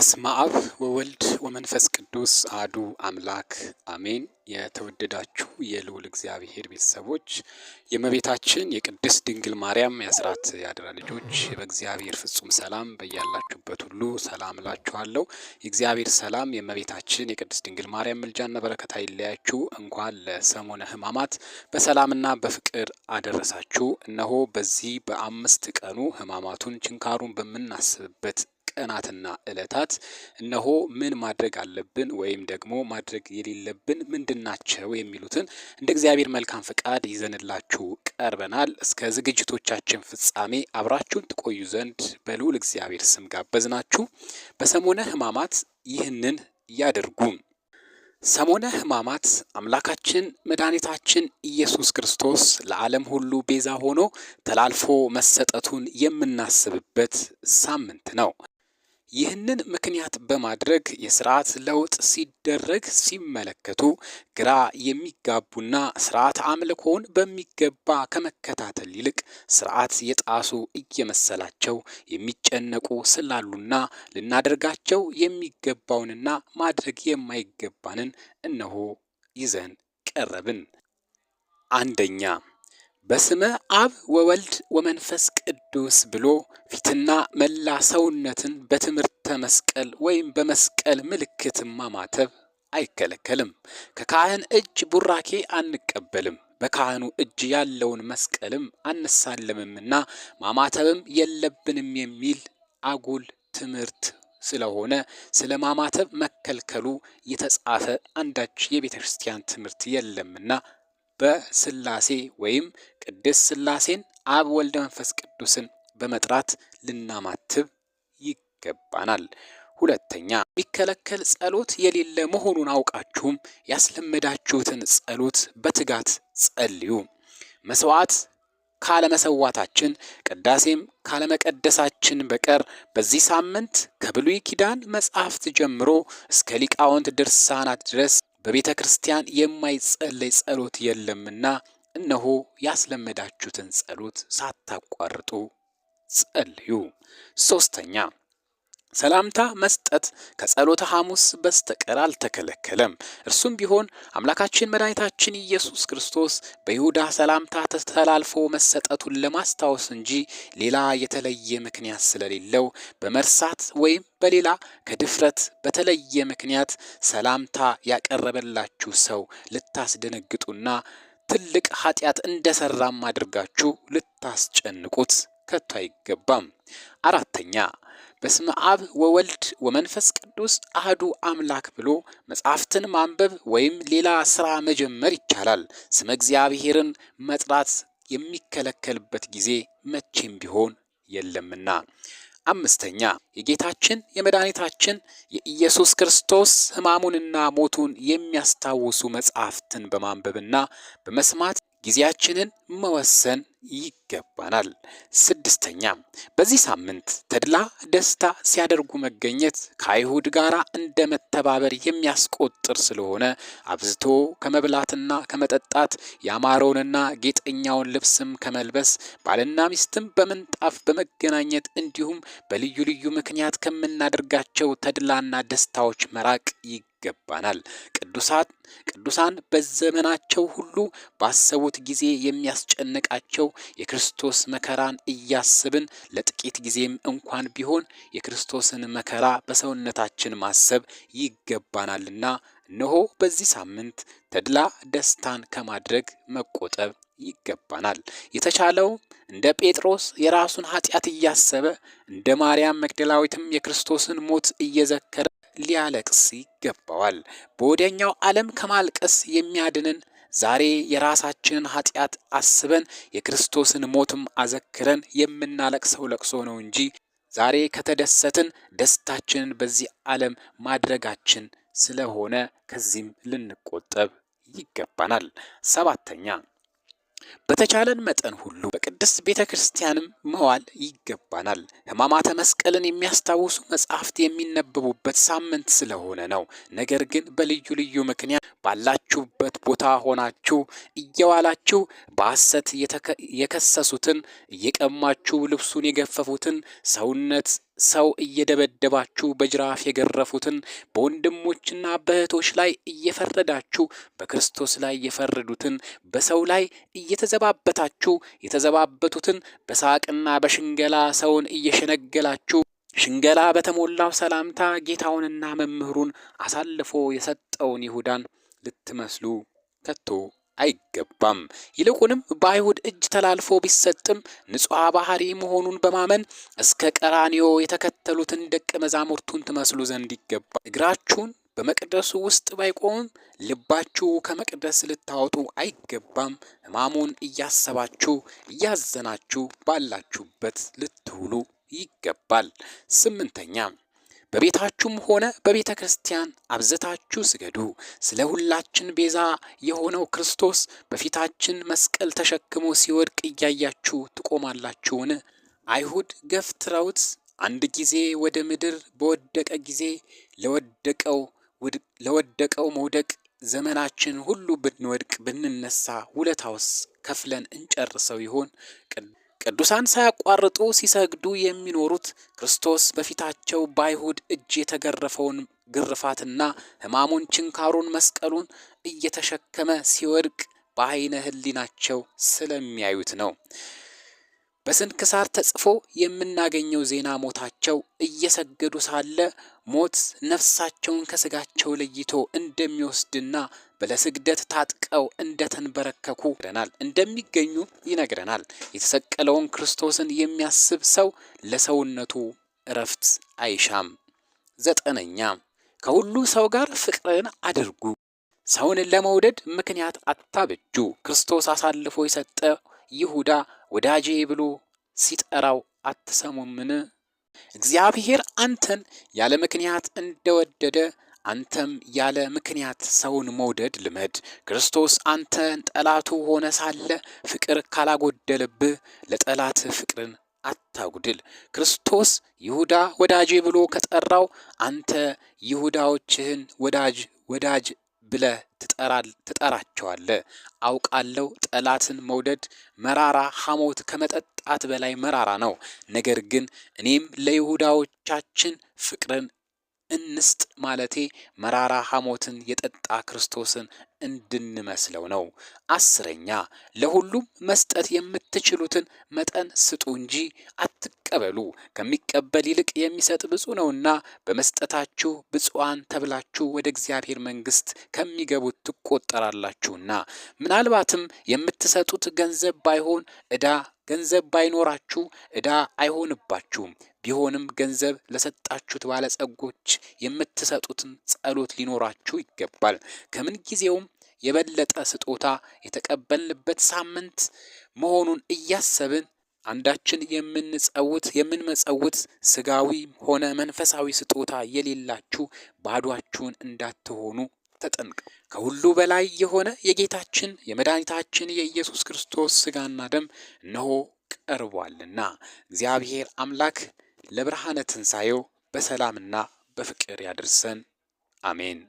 በስመ አብ ወወልድ ወመንፈስ ቅዱስ አሐዱ አምላክ አሜን። የተወደዳችሁ የልዑል እግዚአብሔር ቤተሰቦች የእመቤታችን የቅድስት ድንግል ማርያም የአስራት ያደራ ልጆች በእግዚአብሔር ፍጹም ሰላም በያላችሁበት ሁሉ ሰላም እላችኋለሁ። የእግዚአብሔር ሰላም የእመቤታችን የቅድስት ድንግል ማርያም ምልጃና በረከት አይለያችሁ። እንኳን ለሰሞነ ሕማማት በሰላምና በፍቅር አደረሳችሁ። እነሆ በዚህ በ5 ቀኑ ሕማማቱን ችንካሩን በምናስብበት ቀናትና ዕለታት እነሆ ምን ማድረግ አለብን ወይም ደግሞ ማድረግ የሌለብን ምንድናቸው የሚሉትን እንደ እግዚአብሔር መልካም ፈቃድ ይዘንላችሁ ቀርበናል። እስከ ዝግጅቶቻችን ፍጻሜ አብራችሁን ትቆዩ ዘንድ በልዑል እግዚአብሔር ስም ጋበዝናችሁ። በሰሞነ ሕማማት ይህንን ያድርጉ። ሰሞነ ሕማማት አምላካችን መድኃኒታችን ኢየሱስ ክርስቶስ ለዓለም ሁሉ ቤዛ ሆኖ ተላልፎ መሰጠቱን የምናስብበት ሳምንት ነው። ይህንን ምክንያት በማድረግ የስርዓት ለውጥ ሲደረግ ሲመለከቱ ግራ የሚጋቡና ስርዓት አምልኮውን በሚገባ ከመከታተል ይልቅ ስርዓት የጣሱ እየመሰላቸው የሚጨነቁ ስላሉና ልናደርጋቸው የሚገባውንና ማድረግ የማይገባንን እነሆ ይዘን ቀረብን። አንደኛ፣ በስመ አብ ወወልድ ወመንፈስ ቅዱስ ብሎ ፊትና መላ ሰውነትን በትምህርተ መስቀል ወይም በመስቀል ምልክት ማማተብ አይከለከልም። ከካህን እጅ ቡራኬ አንቀበልም። በካህኑ እጅ ያለውን መስቀልም አንሳለምምና ማማተብም የለብንም የሚል አጉል ትምህርት ስለሆነ ስለ ማማተብ መከልከሉ የተጻፈ አንዳች የቤተ ክርስቲያን ትምህርት የለምና በስላሴ ወይም ቅድስት ስላሴን አብ ወልደ መንፈስ ቅዱስን በመጥራት ልናማትብ ይገባናል። ሁለተኛ፣ ቢከለከል ጸሎት የሌለ መሆኑን አውቃችሁም ያስለመዳችሁትን ጸሎት በትጋት ጸልዩ። መስዋዕት ካለመሰዋታችን ቅዳሴም ካለመቀደሳችን በቀር በዚህ ሳምንት ከብሉይ ኪዳን መጻሕፍት ጀምሮ እስከ ሊቃውንት ድርሳናት ድረስ በቤተ ክርስቲያን የማይጸለይ ጸሎት የለምና እነሆ ያስለመዳችሁትን ጸሎት ሳታቋርጡ ጸልዩ። ሶስተኛ፣ ሰላምታ መስጠት ከጸሎተ ሐሙስ በስተቀር አልተከለከለም። እርሱም ቢሆን አምላካችን መድኃኒታችን ኢየሱስ ክርስቶስ በይሁዳ ሰላምታ ተላልፎ መሰጠቱን ለማስታወስ እንጂ ሌላ የተለየ ምክንያት ስለሌለው በመርሳት ወይም በሌላ ከድፍረት በተለየ ምክንያት ሰላምታ ያቀረበላችሁ ሰው ልታስደነግጡና ትልቅ ኃጢአት እንደሰራም አድርጋችሁ ልታስጨንቁት ከቶ አይገባም። አራተኛ፣ በስመ አብ ወወልድ ወመንፈስ ቅዱስ አህዱ አምላክ ብሎ መጻሕፍትን ማንበብ ወይም ሌላ ስራ መጀመር ይቻላል። ስመ እግዚአብሔርን መጥራት የሚከለከልበት ጊዜ መቼም ቢሆን የለምና። አምስተኛ፣ የጌታችን የመድኃኒታችን የኢየሱስ ክርስቶስ ሕማሙንና ሞቱን የሚያስታውሱ መጻሕፍትን በማንበብና በመስማት ጊዜያችንን መወሰን ይገባናል። ስድስተኛ፣ በዚህ ሳምንት ተድላ ደስታ ሲያደርጉ መገኘት ከአይሁድ ጋር እንደ መተባበር የሚያስቆጥር ስለሆነ አብዝቶ ከመብላትና ከመጠጣት ያማረውንና ጌጠኛውን ልብስም ከመልበስ ባልና ሚስትም በምንጣፍ በመገናኘት እንዲሁም በልዩ ልዩ ምክንያት ከምናደርጋቸው ተድላና ደስታዎች መራቅ ይገባናል። ቅዱሳን በዘመናቸው ሁሉ ባሰቡት ጊዜ የሚያስጨንቃቸው የክርስቶስ መከራን እያስብን ለጥቂት ጊዜም እንኳን ቢሆን የክርስቶስን መከራ በሰውነታችን ማሰብ ይገባናልና እነሆ በዚህ ሳምንት ተድላ ደስታን ከማድረግ መቆጠብ ይገባናል። የተቻለው እንደ ጴጥሮስ የራሱን ኃጢአት እያሰበ እንደ ማርያም መግደላዊትም የክርስቶስን ሞት እየዘከረ ሊያለቅስ ይገባዋል። በወዲያኛው ዓለም ከማልቀስ የሚያድንን ዛሬ የራሳችንን ኃጢአት አስበን የክርስቶስን ሞትም አዘክረን የምናለቅሰው ለቅሶ ነው እንጂ ዛሬ ከተደሰትን ደስታችንን በዚህ ዓለም ማድረጋችን ስለሆነ ከዚህም ልንቆጠብ ይገባናል። ሰባተኛ፣ በተቻለን መጠን ሁሉ በቅድስት ቤተ ክርስቲያንም መዋል ይገባናል። ሕማማተ መስቀልን የሚያስታውሱ መጻሕፍት የሚነበቡበት ሳምንት ስለሆነ ነው። ነገር ግን በልዩ ልዩ ምክንያት ባላችሁበት ቦታ ሆናችሁ እየዋላችሁ በሐሰት የከሰሱትን እየቀማችሁ ልብሱን የገፈፉትን ሰውነት ሰው እየደበደባችሁ በጅራፍ የገረፉትን በወንድሞችና በእህቶች ላይ እየፈረዳችሁ በክርስቶስ ላይ የፈረዱትን በሰው ላይ እየተዘባበታችሁ የተዘባበቱትን በሳቅና በሽንገላ ሰውን እየሸነገላችሁ ሽንገላ በተሞላው ሰላምታ ጌታውንና መምህሩን አሳልፎ የሰጠውን ይሁዳን ልትመስሉ ከቶ አይገባም። ይልቁንም በአይሁድ እጅ ተላልፎ ቢሰጥም ንጹሕ ባህሪ መሆኑን በማመን እስከ ቀራንዮ የተከተሉትን ደቀ መዛሙርቱን ትመስሉ ዘንድ ይገባል። እግራችሁን በመቅደሱ ውስጥ ባይቆምም ልባችሁ ከመቅደስ ልታወጡ አይገባም። ሕማሙን እያሰባችሁ እያዘናችሁ ባላችሁበት ልትውሉ ይገባል። 8ኛ በቤታችሁም ሆነ በቤተ ክርስቲያን አብዝታችሁ ስገዱ። ስለ ሁላችን ቤዛ የሆነው ክርስቶስ በፊታችን መስቀል ተሸክሞ ሲወድቅ እያያችሁ ትቆማላችሁን? አይሁድ ገፍትረውት አንድ ጊዜ ወደ ምድር በወደቀ ጊዜ ለወደቀው መውደቅ ዘመናችን ሁሉ ብንወድቅ ብንነሳ ውለታውስ ከፍለን እንጨርሰው ይሆን? ቅዱሳን ሳያቋርጡ ሲሰግዱ የሚኖሩት ክርስቶስ በፊታቸው በአይሁድ እጅ የተገረፈውን ግርፋትና ሕማሙን፣ ችንካሩን፣ መስቀሉን እየተሸከመ ሲወድቅ በዓይነ ሕሊናቸው ስለሚያዩት ነው። በስንክሳር ተጽፎ የምናገኘው ዜና ሞታቸው እየሰገዱ ሳለ ሞት ነፍሳቸውን ከስጋቸው ለይቶ እንደሚወስድና ለስግደት ታጥቀው እንደተንበረከኩ እንደሚገኙ ይነግረናል። የተሰቀለውን ክርስቶስን የሚያስብ ሰው ለሰውነቱ እረፍት አይሻም። 9ኛ ከሁሉ ሰው ጋር ፍቅርን አድርጉ። ሰውን ለመውደድ ምክንያት አታብጁ። ክርስቶስ አሳልፎ የሰጠ ይሁዳ ወዳጄ ብሎ ሲጠራው አትሰሙምን? እግዚአብሔር አንተን ያለ ምክንያት እንደወደደ አንተም ያለ ምክንያት ሰውን መውደድ ልመድ። ክርስቶስ አንተን ጠላቱ ሆነ ሳለ ፍቅር ካላጎደለብህ ለጠላት ፍቅርን አታጉድል። ክርስቶስ ይሁዳ ወዳጄ ብሎ ከጠራው አንተ ይሁዳዎችህን ወዳጅ ብለህ ትጠራቸዋለህ። አውቃለሁ ጠላትን መውደድ መራራ ሐሞት ከመጠጣት በላይ መራራ ነው። ነገር ግን እኔም ለይሁዳዎቻችን ፍቅርን እንስጥ ማለቴ መራራ ሐሞትን የጠጣ ክርስቶስን እንድንመስለው ነው። 10ኛ ለሁሉም መስጠት የምትችሉትን መጠን ስጡ እንጂ አትቀበሉ። ከሚቀበል ይልቅ የሚሰጥ ብፁዕ ነውና በመስጠታችሁ ብፁዓን ተብላችሁ ወደ እግዚአብሔር መንግሥት ከሚገቡት ትቆጠራላችሁና። ምናልባትም የምትሰጡት ገንዘብ ባይሆን ገንዘብ ባይኖራችሁ ዕዳ አይሆንባችሁም። ቢሆንም ገንዘብ ለሰጣችሁት ባለጸጎች የምትሰጡትን ጸሎት ሊኖራችሁ ይገባል። ከምን ጊዜውም የበለጠ ስጦታ የተቀበልንበት ሳምንት መሆኑን እያሰብን አንዳችን የምንመጸውት ስጋዊ ሆነ መንፈሳዊ ስጦታ የሌላችሁ ባዷችሁን እንዳትሆኑ ተጠንቀቁ። ከሁሉ በላይ የሆነ የጌታችን የመድኃኒታችን የኢየሱስ ክርስቶስ ሥጋና ደም እነሆ ቀርቧልና እግዚአብሔር አምላክ ለብርሃነ ትንሣኤው በሰላምና በፍቅር ያድርሰን። አሜን።